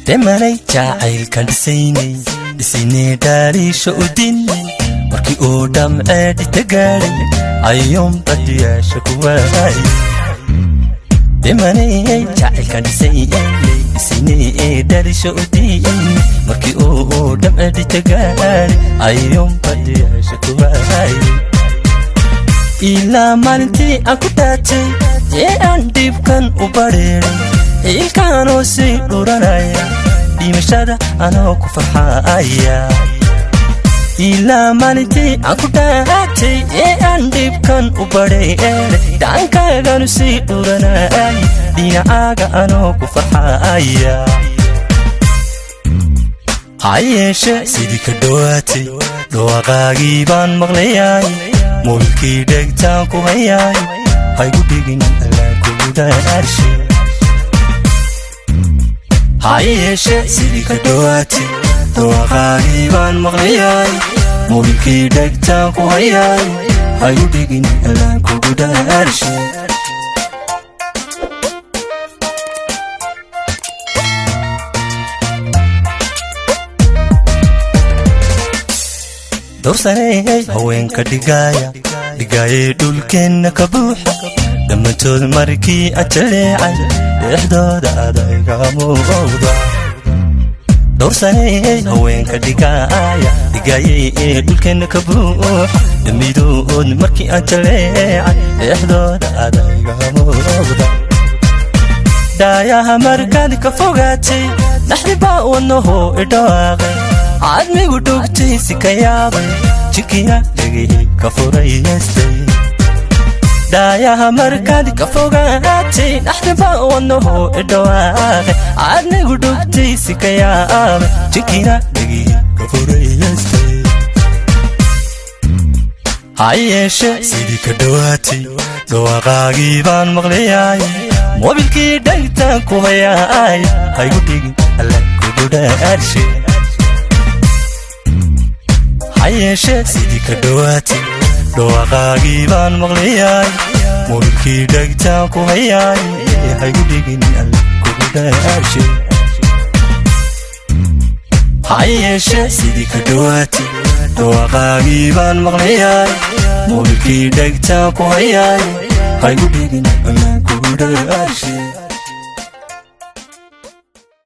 demanay jacaylkan dhisaynay dhaariisha u dinnay markii uu dhamceedhi tagaadhay ayuun badiyaasha ku waayay demanay jacaylkan dhisaynay dhaariisha u dinnay markii uu dhamceedhi tagaadhay ayuun badiyaasha ku waayay ilaa maalintii aan ku dhaatay ee aan dhibkan u badheeray ilkaanoo sii dhuranaya dhimashada anoo ku farxaya ilaa maalintii aan ku dhaatay ee aan dhibkan u badheeray dhaankaaganu sii dhuranaya dhinacaaga anoo ku farxaya hayeeshe sidii ka dhowaatay dhawaaqaagii baan maqlayay mobilkii dhegtaan ku hayay haygu dhigin allaa kugu dhaarshe hayeeshe sidii ka dhowaatay dhawaaqaagii baan maqlayay mobilkii dhegtaan ku hayay haygu dhigin allaa kugu dhaarshe dorsanay haweenka dhigaaye dhulkeenna ka buuxa dhammaantood markii ajaleecay dhexdooda adayga muuqda dorsanay haweenka dhigaaye dhulkeenna ka buuxa dhammaantood markii ajaleecay dhexdooda adayga muuqda daayaha markaad ka fogaatay dhaxdibaa wadnaho idhawaaqay cadmigu dhugtaysi ka yaabay jikiya dhegihii ka furaystay daayaha markaad ka fogaatay dhaxdiba wadnaho idhawaaqay cadmigu dhugtaysi ka yaabay jikiya dhegihii ka furaystay hayeeshe sidii ka dhowaatay dhawaaqaagii baan maqlayay mobilkii dhegtaan ku hayay haygu dhigin alla kugu dhaarshe hayeeshe sidii ka dhowaatay dhawaaqaagii baan maqlayay mobilkii dhegtaan ku hayay haygu dhigin alla kugu dhaarshe hayeeshe sidii ka dhowaatay dhawaaqaagii baan maqlayay mobilkii dhegtaan ku hayay haygu dhigin alla kugu dhaarshe